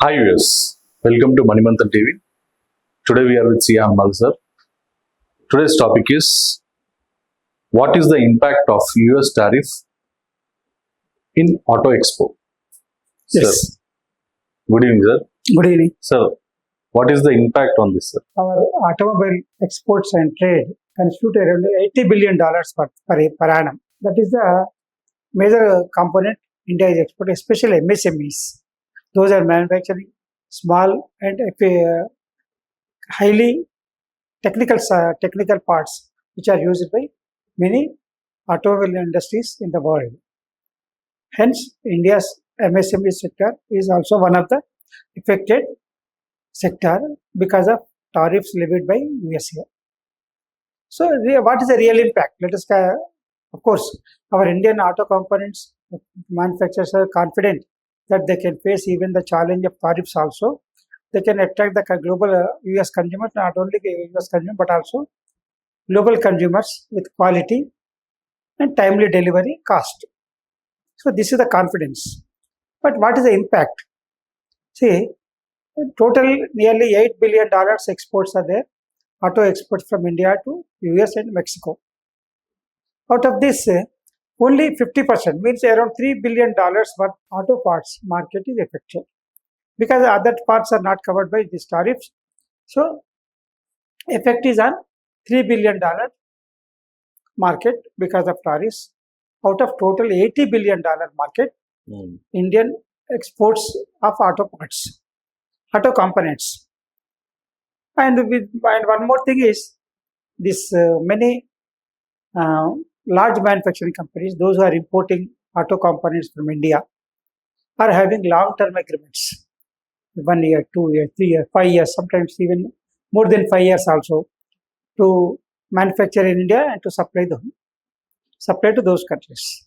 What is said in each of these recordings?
Hi viewers, welcome to Manimantan TV. Today we are with Sia Ammal sir. Today's topic is what is the impact of US tariff in Auto Expo? Sir, Yes. good evening sir. Good evening. Sir, what is the impact on this sir? Our automobile exports and trade constitute around $80 billion per annum. That is the major component India is exporting, especially MSMEs. Those are manufacturing small and highly technical parts which are used by many automobile industries in the world. Hence, India's MSME sector is also one of the affected sector because of tariffs levied by USA. So, what is the real impact? Let us, of course, our Indian auto components manufacturers are confident that they can face even the challenge of tariffs also. They can attract the global US consumers, not only the US consumers, but also global consumers with quality and timely delivery cost. So, this is the confidence. But what is the impact? See, total nearly $8 billion exports are there, auto exports from India to US and Mexico. Out of this, only 50%, means around $3 billion worth auto parts market is affected because other parts are not covered by these tariffs. So, effect is on $3 billion market because of tariffs. Out of total $80 billion market, Indian exports of auto parts, auto components. And one more thing is this many large manufacturing companies, those who are importing auto components from India, are having long-term agreements, 1 year, 2 years, 3 years, 5 years, sometimes even more than 5 years also, to manufacture in India and to supply to those countries.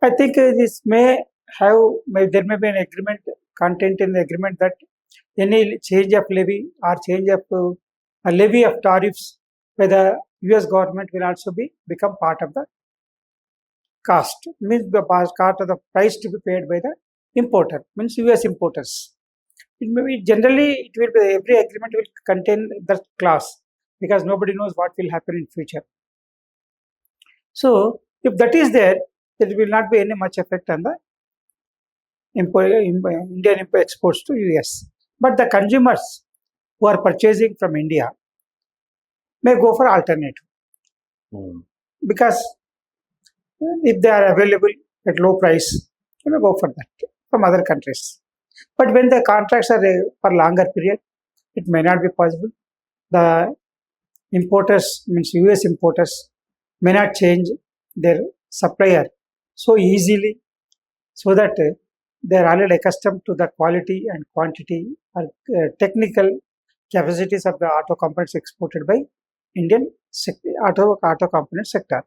I think this there may be an agreement, content in the agreement that any change of levy or change of a levy of tariffs by the US government will also become part of the cost, means the part of the price to be paid by the importer, means US importers. It may be generally it will be every agreement will contain that clause because nobody knows what will happen in future. So if that is there will not be any much effect on the Indian exports to US. But the consumers who are purchasing from India may go for alternative because if they are available at low price, you may go for that from other countries. But when the contracts are for longer period, it may not be possible. The importers, means US importers, may not change their supplier so easily, so that they are already accustomed to the quality and quantity or technical capacities of the auto components exported by Indian auto component sector.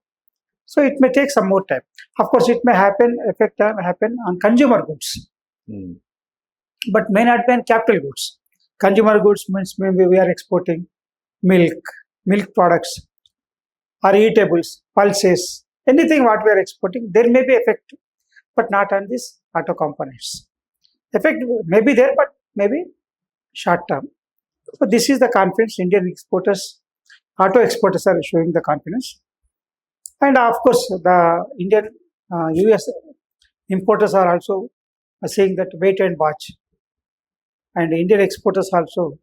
So it may take some more time. Of course, it may happen on consumer goods, but may not be on capital goods. Consumer goods means maybe we are exporting milk products, or eatables, pulses, anything what we are exporting, there may be effect, but not on these auto components. Effect may be there, but maybe short term. So this is the confidence Indian exporters, auto exporters are showing the confidence. And of course, the Indian US importers are also saying that wait and watch. And Indian exporters also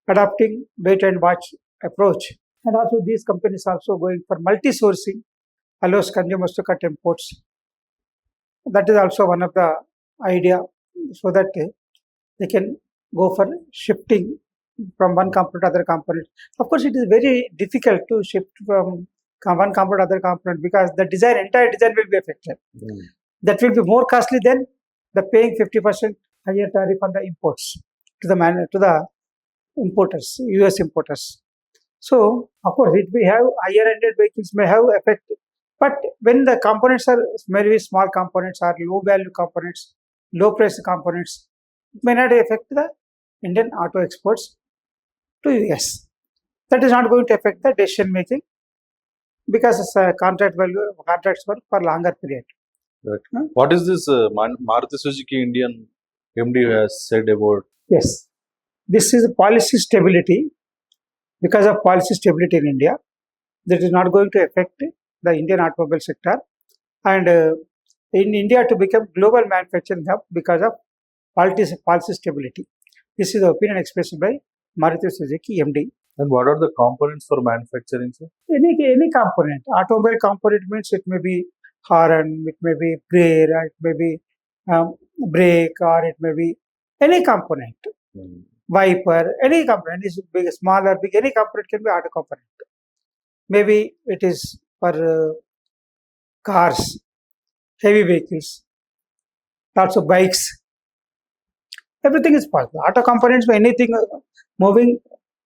adopting wait and watch approach. And also these companies also going for multi-sourcing, allows consumers to cut imports. That is also one of the idea, so that they can go for shifting from one component to other component. Of course, it is very difficult to shift from one component to other component because the entire design will be affected. That will be more costly than the paying 50% higher tariff on the imports to the importers, US importers. So, of course, it may have higher-ended vehicles may have effect, but when the components are very small components or low-value components, low-price components, it may not affect the Indian auto exports to US. That is not going to affect the decision making because contracts were for longer period. Right. Huh? What is this Maruti Suzuki Indian MD has said about? Yes, this is policy stability. Because of policy stability in India, that is not going to affect the Indian automobile sector, and in India to become global manufacturing hub because of policy stability. This is the opinion expressed by Maruti Suzuki MD. And what are the components for manufacturing, sir? Any component, automobile component means it may be horn, it may be gear, it may be brake, or it may be any component, wiper, any component is big, small or big, any component can be auto component. Maybe it is for cars, heavy vehicles, lots of bikes. Everything is possible. Auto components for anything moving,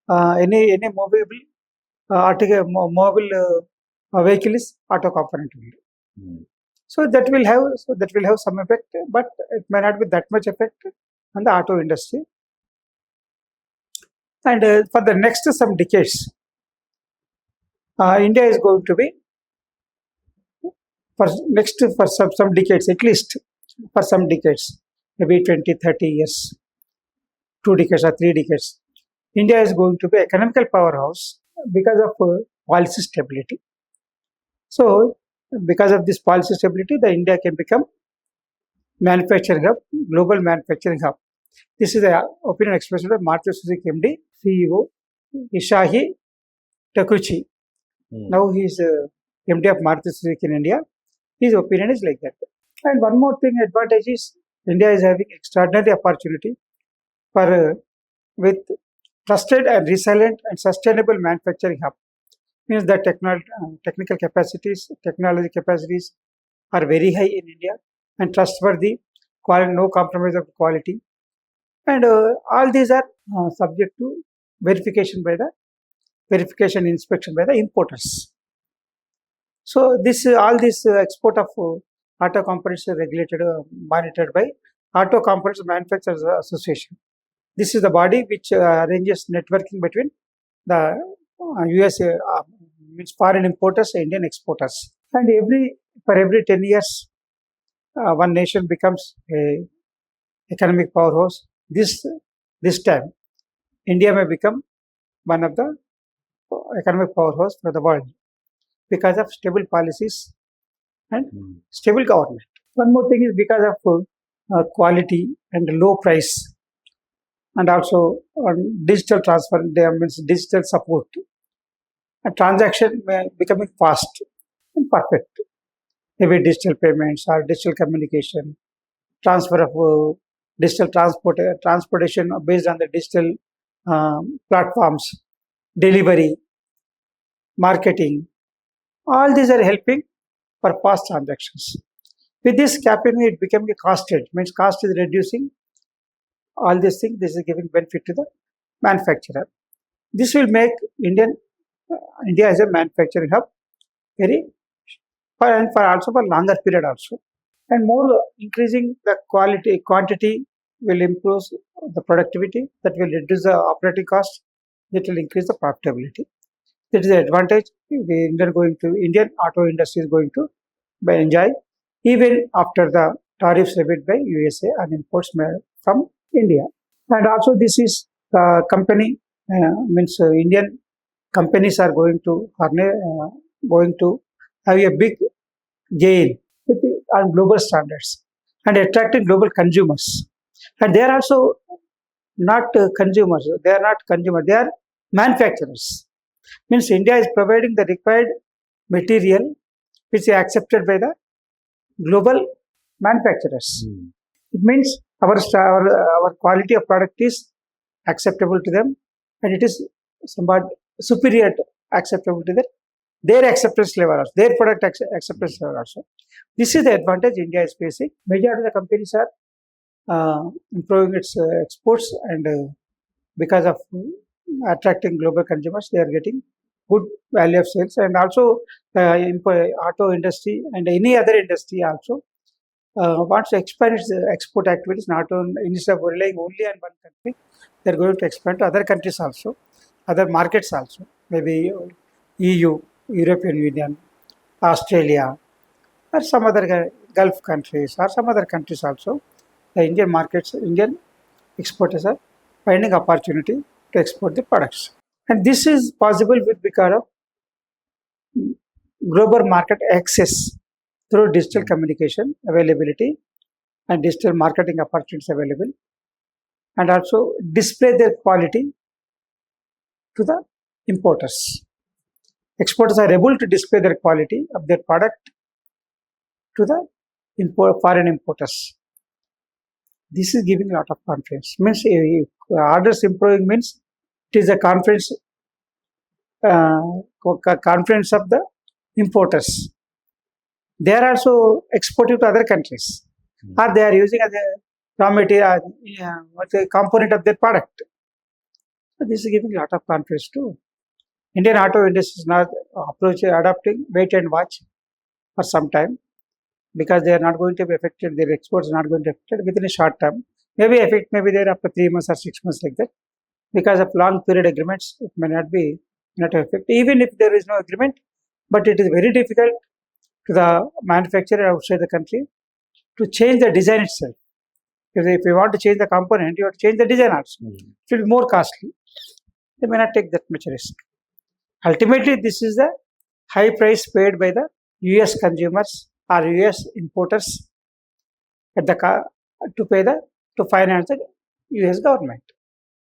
any movable mobile vehicle is auto component only. So that will have some effect, but it may not be that much effect on the auto industry. And for the next some decades, India is going to be for some decades, at least for some decades, maybe 20, 30 years, 2 decades or 3 decades, India is going to be economical powerhouse because of policy stability. So, because of this policy stability, the India can become manufacturing hub, global manufacturing hub. This is the opinion expressed by Maruti Suzuki MD, CEO Ishahi Takuchi. Now he is MD of Maruti Suzuki in India. His opinion is like that. And one more thing, advantage is India is having extraordinary opportunity for with trusted and resilient and sustainable manufacturing hub. Means that technical capacities, technology capacities are very high in India and trustworthy, no compromise of quality, and all these are subject to verification inspection by the importers. So all this export of auto components are regulated, monitored by Auto Components Manufacturers Association. This is the body which arranges networking between the USA, means foreign importers, Indian exporters. And for every 10 years, one nation becomes a economic powerhouse. This time, India may become one of the economic powerhouse for the world because of stable policies and stable government. One more thing is because of quality and low price, and also digital transfer, means digital support. A transaction becoming fast and perfect. Maybe digital payments or digital communication, transfer of digital transportation based on the digital platforms, delivery, marketing. All these are helping for fast transactions. With this capping, it became a cost edge. Means cost is reducing. All these things, this is giving benefit to the manufacturer. This will make India as a manufacturing hub very and for also for longer period also, and more increasing the quantity will improve the productivity, that will reduce the operating cost, that will increase the profitability. That is the advantage the Indian auto industry is going to enjoy even after the tariffs levied by USA on imports made from India. And also this is the company, means Indian companies are going to have a big gain on global standards and attracting global consumers. And they are also not consumers. They are not consumers. They are manufacturers. Means India is providing the required material which is accepted by the global manufacturers. It means our quality of product is acceptable to them, and it is somewhat superior acceptable to their acceptance level also, their product acceptance level also. This is the advantage India is facing. Majority of the companies are improving its exports, and because of attracting global consumers, they are getting good value of sales. And also auto industry and any other industry also wants to expand its export activities, not on, instead of relying only on one country, they are going to expand to other countries also, other markets also, maybe EU, European Union, Australia, or some other Gulf countries or some other countries also, the Indian markets, Indian exporters are finding opportunity to export the products. And this is possible with because of global market access through digital communication availability and digital marketing opportunities available, and also display their quality to the importers. Exporters are able to display their quality of their product to the foreign importers. This is giving a lot of confidence. Means if orders improving means it is a confidence confidence of the importers. They are also exporting to other countries, or they are using as a raw material, what a component of their product. So this is giving a lot of confidence too. Indian auto industry is not adopting wait and watch for some time, because they are not going to be affected. Their exports are not going to be affected within a short term. Maybe effect may be there after 3 months or 6 months like that. Because of long period agreements, it may not affect. Even if there is no agreement, but it is very difficult to the manufacturer outside the country to change the design itself. Because if you want to change the component, you have to change the design also. It will be more costly. They may not take that much risk. Ultimately, this is the high price paid by the US consumers or US importers at the to finance the US government.